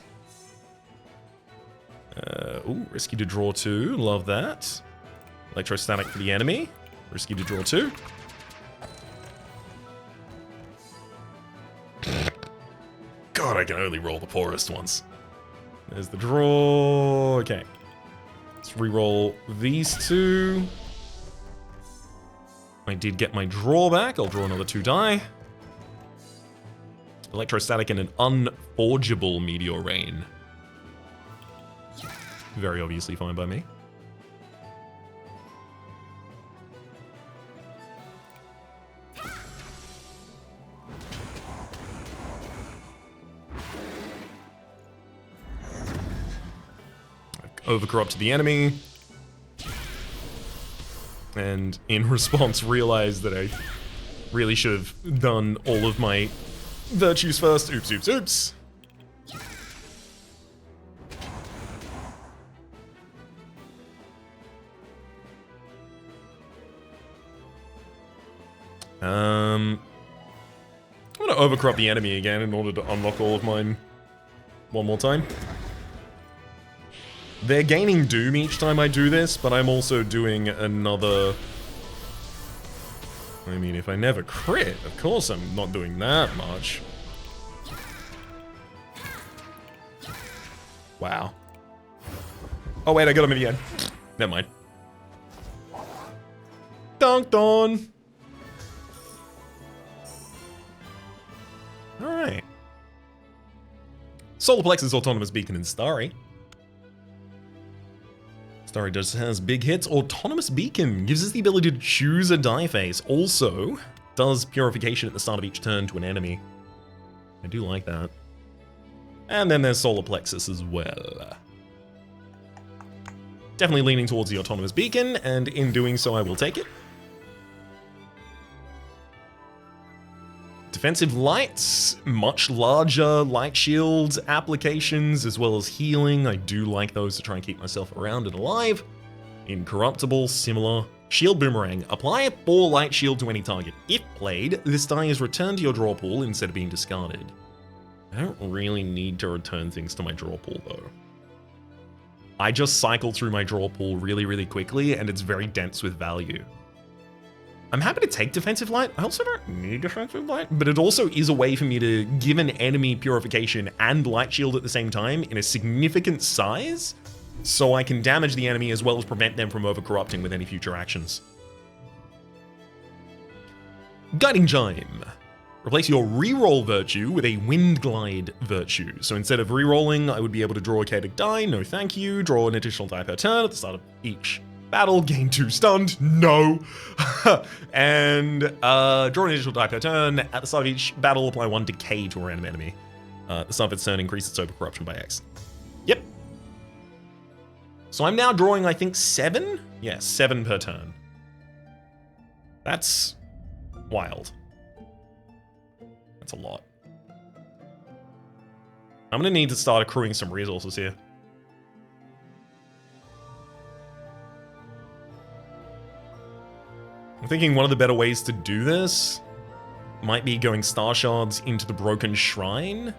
Ooh, risky to draw 2. Love that. Electrostatic for the enemy. Risky to draw 2. God, I can only roll the poorest ones. There's the draw. Okay. Let's re-roll these 2. I did get my draw back. I'll draw another 2 die. Electrostatic and an unforgeable meteor rain. Very obviously fine by me. Overcorrupt the enemy. And in response, realize that I really should have done all of my virtues first. Oops, oops, oops. I'm gonna overcrop the enemy again in order to unlock all of mine one more time. They're gaining Doom each time I do this, but I'm also doing another... I mean, if I never crit, of course I'm not doing that much. Wow. Oh wait, I got him in the end. Never mind. Dunked on! Alright. Solar Plexus, Autonomous Beacon, and Starry. Starry does has big hits. Autonomous Beacon gives us the ability to choose a die face. Also, does Purification at the start of each turn to an enemy. I do like that. And then there's Solar Plexus as well. Definitely leaning towards the Autonomous Beacon, and in doing so I will take it. Defensive lights, much larger light shield applications, as well as healing. I do like those to try and keep myself around and alive. Incorruptible, similar. Shield Boomerang. Apply 4 light shield to any target. If played, this die is returned to your draw pool instead of being discarded. I don't really need to return things to my draw pool, though. I just cycle through my draw pool really, really quickly, and it's very dense with value. I'm happy to take Defensive Light. I also don't need Defensive Light, but it also is a way for me to give an enemy Purification and Light Shield at the same time in a significant size, so I can damage the enemy as well as prevent them from overcorrupting with any future actions. Guiding Chime. Replace your reroll virtue with a Wind Glide virtue. So instead of rerolling, I would be able to draw a chaotic die, no thank you, draw an additional die per turn at the start of each battle, gain 2 stunned, no. And draw an additional die per turn. At the start of each battle, apply 1 decay to a random enemy. At the start of its turn, increase its overcorruption by X. Yep. So I'm now drawing, I think, 7? Yeah, 7 per turn. That's wild. That's a lot. I'm gonna need to start accruing some resources here. I'm thinking one of the better ways to do this might be going star shards into the broken shrine.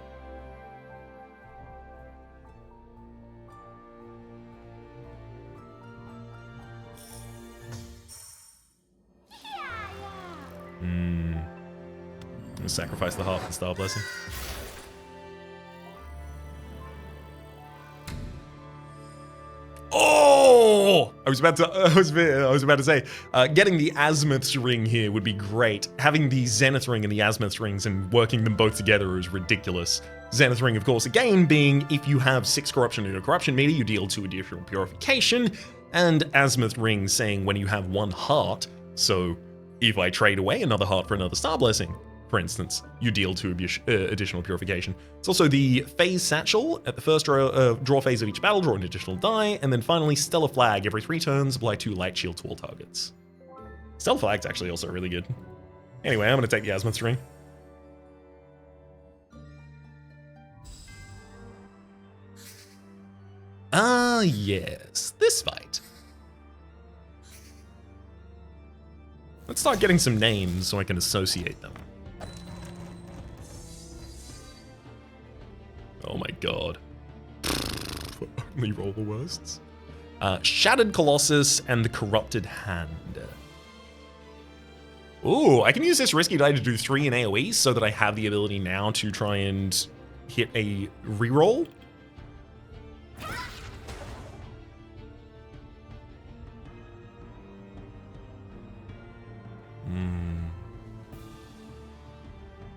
I'm gonna sacrifice the heart for the star blessing. Oh! I was about to say, getting the Azimuth's ring here would be great. Having the Zenith ring and the Azimuth's rings and working them both together is ridiculous. Zenith ring, of course, again being if you have 6 corruption in your corruption meter, you deal 2 additional purification, and Azimuth ring saying when you have 1 heart, so if I trade away another heart for another star blessing, for instance, you deal 2 additional purification. It's also the phase satchel. At the first draw phase of each battle, draw an additional die, and then finally Stellar Flag. Every 3 turns, apply 2 light shield to all targets. Stellar Flag's actually also really good. Anyway, I'm gonna take the Azimuth's ring. Ah, yes, this fight. Let's start getting some names so I can associate them. Oh my god. Only roll the worsts. Shattered Colossus and the Corrupted Hand. Ooh, I can use this risky die to do 3 in AoE so that I have the ability now to try and hit a reroll.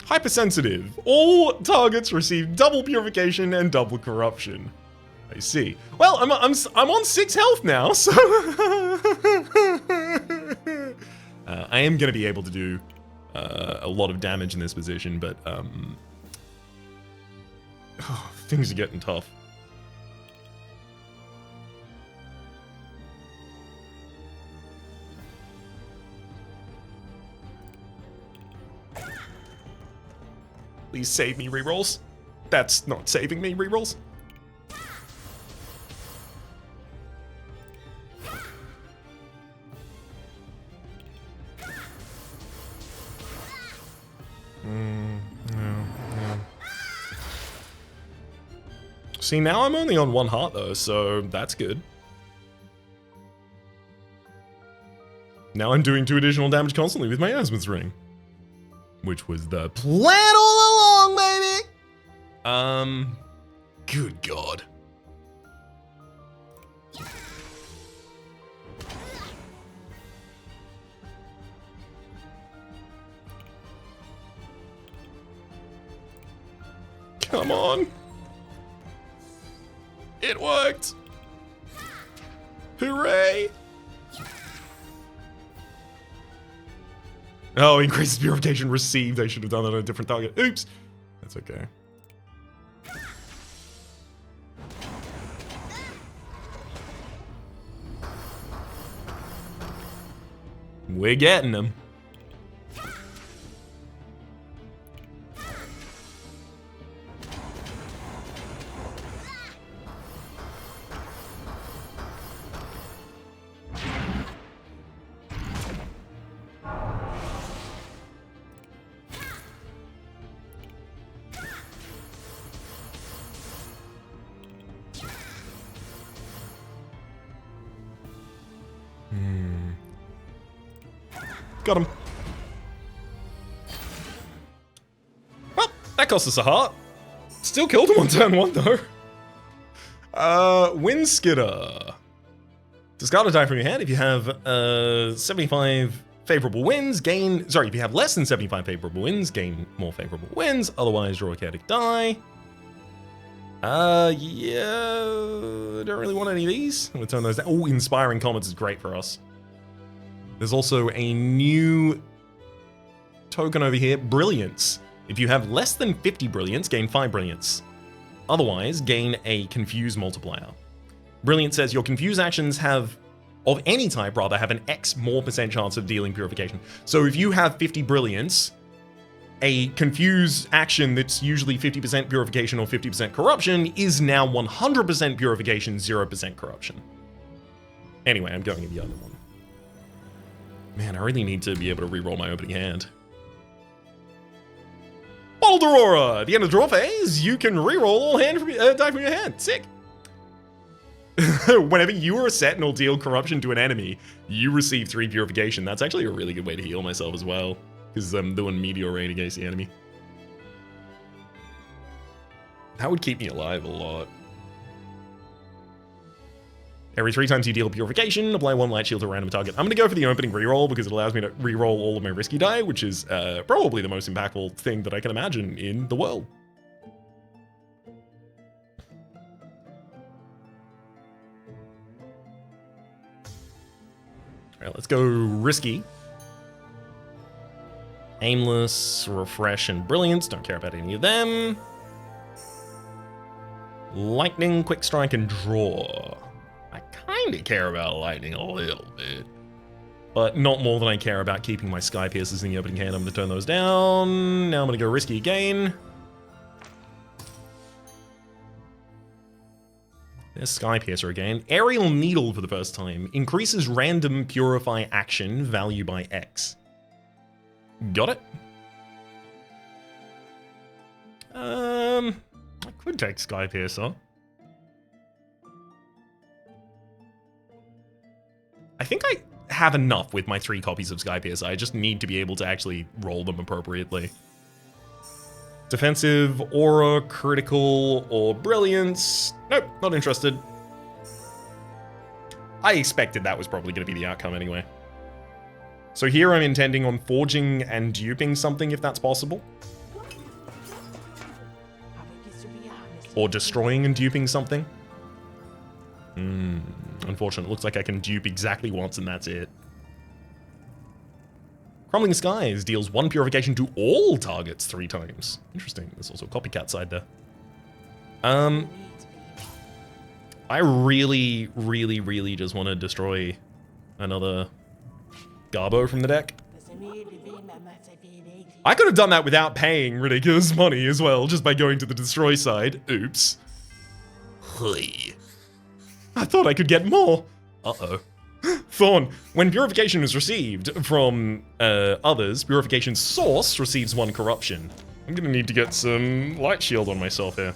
Hypersensitive. All targets receive double purification and double corruption. I see. Well, I'm on 6 health now, so I am gonna be able to do a lot of damage in this position, but things are getting tough. Please save me, rerolls. That's not saving me, rerolls. See, now I'm only on 1 heart though, so that's good. Now I'm doing 2 additional damage constantly with my Azimuth's ring. Which was the plan all along, baby! Good god. Come on. It worked. Hooray! Oh, increases purification received. I should have done that on a different target. Oops. That's okay. We're getting them. Got him. Well, that cost us a heart. Still killed him on turn 1 though. Wind Skidder. Discard a die from your hand. If you have 75 favorable wins, gain... Sorry, if you have less than 75 favorable wins, gain more favorable wins. Otherwise, draw a chaotic die. Yeah... Don't really want any of these. I'm gonna turn those down. Oh, Inspiring Comments is great for us. There's also a new token over here, Brilliance. If you have less than 50 Brilliance, gain 5 Brilliance. Otherwise, gain a Confuse multiplier. Brilliant says your confuse actions have, of any type rather, have an X more % chance of dealing purification. So if you have 50 brilliance, a confuse action that's usually 50% purification or 50% corruption is now 100% purification, 0% corruption. Anyway, I'm going in the other one. Man, I really need to be able to reroll my opening hand. Bottled Aurora! At the end of the draw phase, you can reroll all die from your hand. Sick! Whenever you or a sentinel deal corruption to an enemy, you receive 3 purification. That's actually a really good way to heal myself as well, because I'm doing Meteor Rain against the enemy. That would keep me alive a lot. Every 3 times you deal purification, apply 1 light shield to a random target. I'm going to go for the opening reroll because it allows me to reroll all of my risky die, which is probably the most impactful thing that I can imagine in the world. Alright, let's go risky. Aimless, refresh, and brilliance. Don't care about any of them. Lightning, quick strike, and draw. I kind of care about lightning a little bit, but not more than I care about keeping my Sky Piercers in the opening hand. I'm going to turn those down. Now I'm going to go risky again. There's Sky Piercer again. Aerial Needle for the first time. Increases random Purify action value by X. Got it. I could take Sky Piercer. I think I have enough with my 3 copies of Sky Piercer. I just need to be able to actually roll them appropriately. Defensive, Aura, Critical, or Brilliance. Nope, not interested. I expected that was probably going to be the outcome anyway. So here I'm intending on forging and duping something if that's possible. Or destroying and duping something. Unfortunate. Looks like I can dupe exactly once and that's it. Crumbling Skies deals 1 purification to all targets 3 times. Interesting. There's also a copycat side there. I really just want to destroy another Garbo from the deck. I could have done that without paying ridiculous money as well, just by going to the destroy side. Oops. I thought I could get more. Uh-oh. Thorn. When purification is received from others, purification's source receives 1 corruption. I'm gonna need to get some light shield on myself here.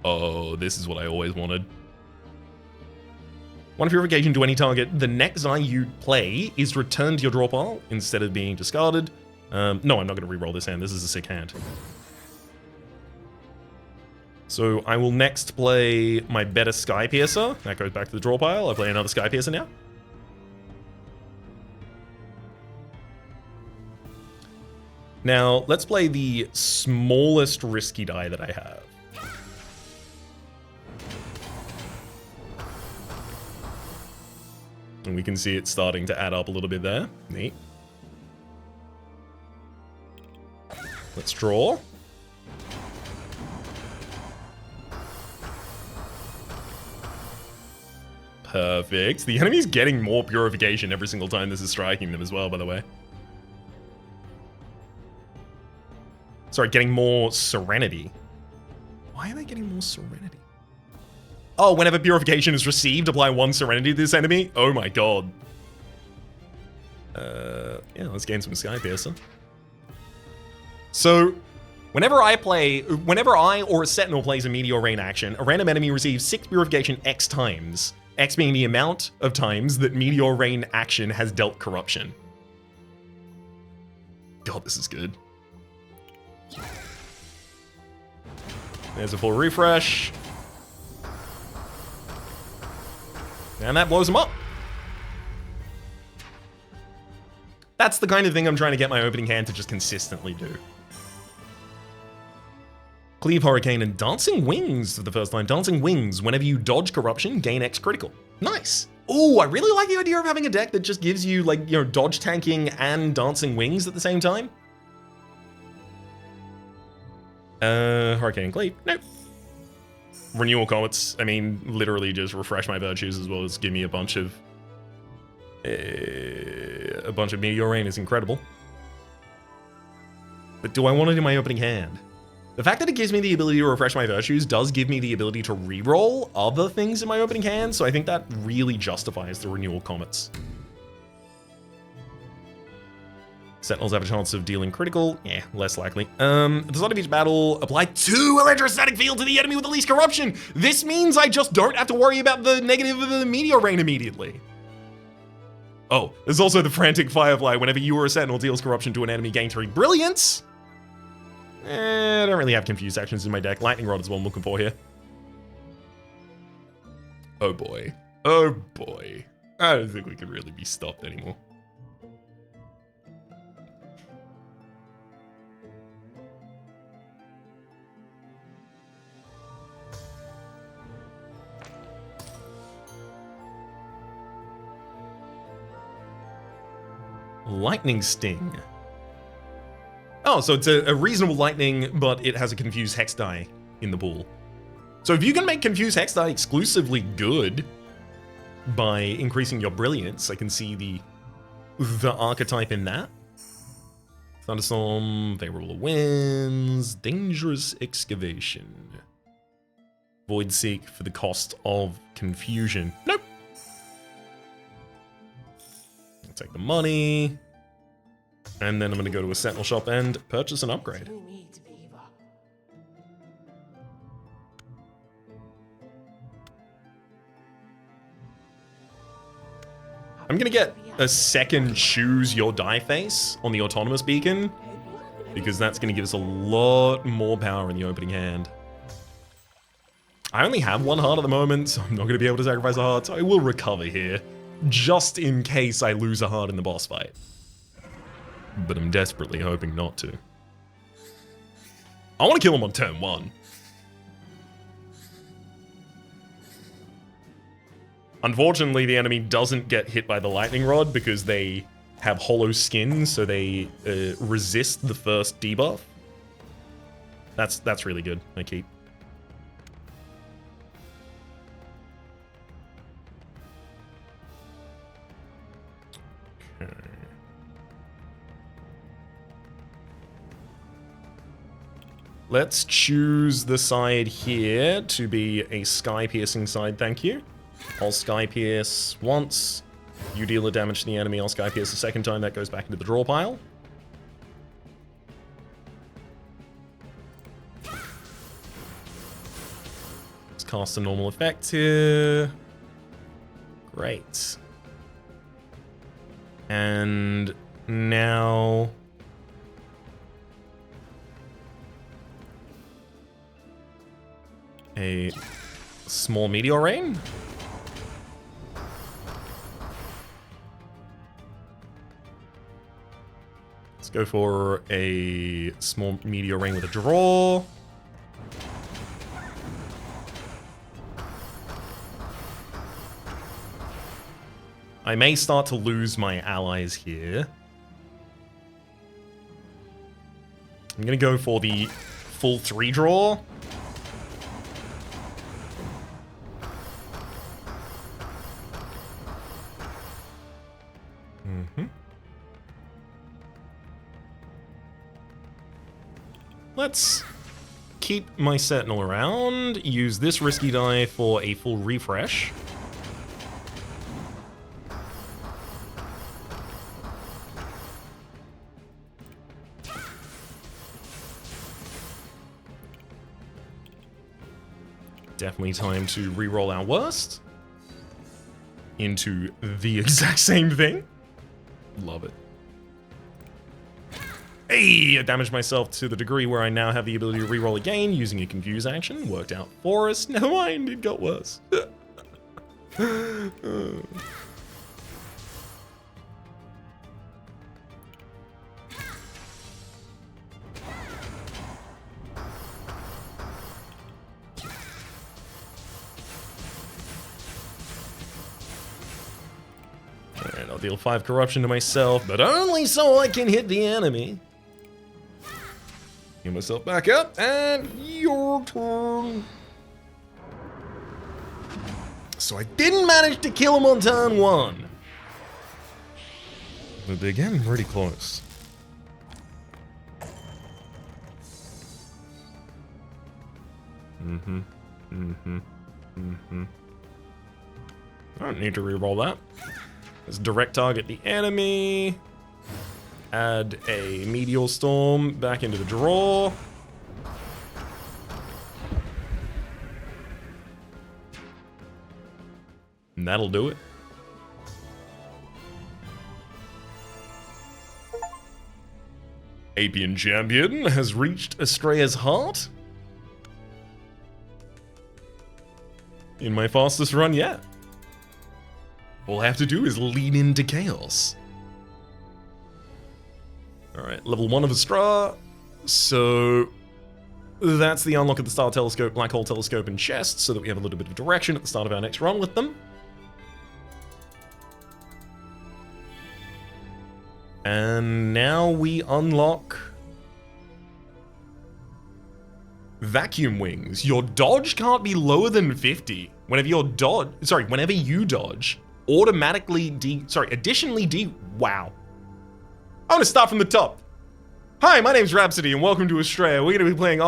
Oh, this is what I always wanted. 1 purification to any target. The next die you play is returned to your draw pile instead of being discarded. No, I'm not gonna reroll this hand. This is a sick hand. So I will next play my better Sky Piercer. That goes back to the draw pile. I play another Sky Piercer now. Now, let's play the smallest risky die that I have. And we can see it starting to add up a little bit there. Neat. Let's draw. Perfect. The enemy's getting more purification every single time this is striking them as well, by the way. Sorry, getting more serenity. Why are they getting more serenity? Oh, whenever purification is received, apply 1 serenity to this enemy? Oh my god. Yeah, let's gain some Sky Piercer. So, whenever I or a Sentinel plays a Meteor Rain action, a random enemy receives 6 purification X times. X being the amount of times that Meteor Rain action has dealt corruption. God, this is good. There's a full refresh. And that blows him up. That's the kind of thing I'm trying to get my opening hand to just consistently do. Cleave Hurricane and Dancing Wings for the first time. Dancing Wings, whenever you dodge corruption, gain X critical. Nice. Oh, I really like the idea of having a deck that just gives you, like, you know, dodge tanking and Dancing Wings at the same time. Hurricane and Cleave. Nope. Renewal Comets, I mean, literally just refresh my virtues as well as give me a bunch of Meteor Rain is incredible. But do I want it in my opening hand? The fact that it gives me the ability to refresh my virtues does give me the ability to reroll other things in my opening hand, so I think that really justifies the Renewal Comets. Sentinels have a chance of dealing critical. Yeah, less likely. At the start of each battle, apply 2 electrostatic field to the enemy with the least corruption. This means I just don't have to worry about the negative of the Meteor Rain immediately. Oh, there's also the Frantic Firefly. Whenever you or a Sentinel deals corruption to an enemy, gain 3 brilliance. I don't really have confused actions in my deck. Lightning Rod is what I'm looking for here. Oh boy. Oh boy. I don't think we can really be stopped anymore. Lightning Sting. Oh, so it's a reasonable lightning, but it has a confused hex die in the pool. So if you can make confused hex die exclusively good by increasing your brilliance, I can see the archetype in that. Thunderstorm, favorable winds, dangerous excavation. Void Seek for the cost of confusion. Nope. I'll take the money. And then I'm going to go to a Sentinel shop and purchase an upgrade. I'm going to get a second choose your die face on the autonomous beacon, because that's going to give us a lot more power in the opening hand. I only have 1 heart at the moment, so I'm not going to be able to sacrifice a heart, so I will recover here, just in case I lose a heart in the boss fight. But I'm desperately hoping not to. I want to kill him on turn 1. Unfortunately, the enemy doesn't get hit by the lightning rod because they have hollow skin, so they resist the first debuff. That's really good. I keep. Okay. Let's choose the side here to be a sky-piercing side, thank you. I'll sky-pierce once. You deal the damage to the enemy, I'll sky-pierce a second time. That goes back into the draw pile. Let's cast a normal effect here. Great. And now... a small meteor rain. Let's go for a small meteor rain with a draw. I may start to lose my allies here. I'm gonna go for the full 3 draw. Let's keep my Sentinel around, use this risky die for a full refresh. Definitely time to reroll our worst into the exact same thing. Love it. Hey, I damaged myself to the degree where I now have the ability to reroll again using a confuse action. Worked out for us. Never mind, it got worse. Alright, I'll deal 5 corruption to myself, but only so I can hit the enemy. Get myself back up, and your turn. So I didn't manage to kill him on turn 1. But they're getting pretty close. I don't need to reroll that. Let's direct target the enemy. Add a Meteor Storm back into the draw. And that'll do it. Apian Champion has reached Astrea's heart. In my fastest run yet. All I have to do is lean into chaos. Alright, level 1 of Austra. So that's the unlock of the Star Telescope, Black Hole Telescope, and Chest, so that we have a little bit of direction at the start of our next run with them. And now we unlock Vacuum Wings. Your dodge can't be lower than 50. Whenever you dodge, additionally wow. I'm gonna start from the top. Hi, my name's Rhapsody, and welcome to Astrea. We're gonna be playing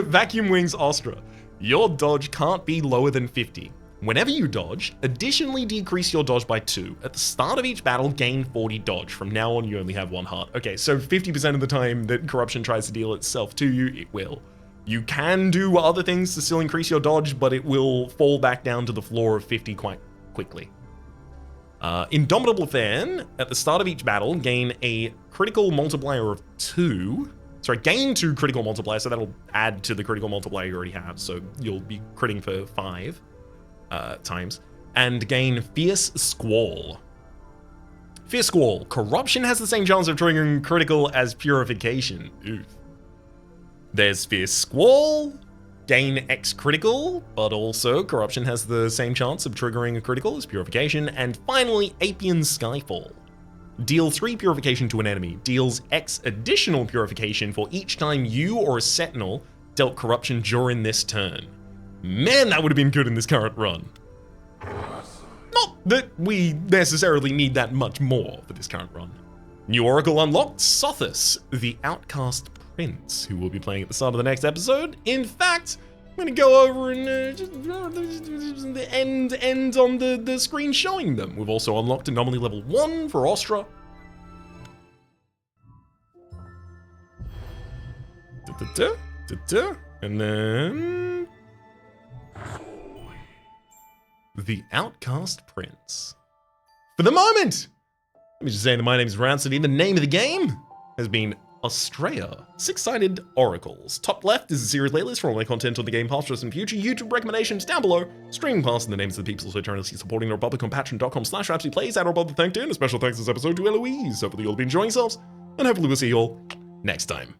Vacuum Wings Austra. Your dodge can't be lower than 50. Whenever you dodge, additionally decrease your dodge by 2. At the start of each battle, gain 40 dodge. From now on, you only have 1 heart. Okay, so 50% of the time that corruption tries to deal itself to you, it will. You can do other things to still increase your dodge, but it will fall back down to the floor of 50 quite quickly. Indomitable Fan, at the start of each battle, gain a critical multiplier of 2. Sorry, gain 2 critical multipliers, so that'll add to the critical multiplier you already have, so you'll be critting for 5 times. And gain Fierce Squall. Fierce Squall. Corruption has the same chance of triggering critical as Purification. Oof. There's Fierce Squall. Gain X critical, but also Corruption has the same chance of triggering a critical as Purification. And finally, Apian Skyfall. Deal 3 Purification to an enemy. Deals X additional Purification for each time you or a Sentinel dealt Corruption during this turn. Man, that would have been good in this current run. Not that we necessarily need that much more for this current run. New Oracle unlocked, Sothis, the Outcast Prince, who we'll be playing at the start of the next episode. In fact, I'm going to go over and just end on the screen showing them. We've also unlocked Anomaly level 1 for Austra. And then the Outcast Prince. For the moment, let me just say that my name is Rhapsody. The name of the game has been Astrea. 6-sided oracles. Top left is a series playlist for all my content on the game, past, present, and future. YouTube recommendations down below. Streaming past and the names of the people also eternally supporting the Republic on patreon.com/Rhapsody Plays. Add our brother thanked in. A special thanks this episode to Eloise. Hopefully you'll be enjoying yourselves, and hopefully we'll see you all next time.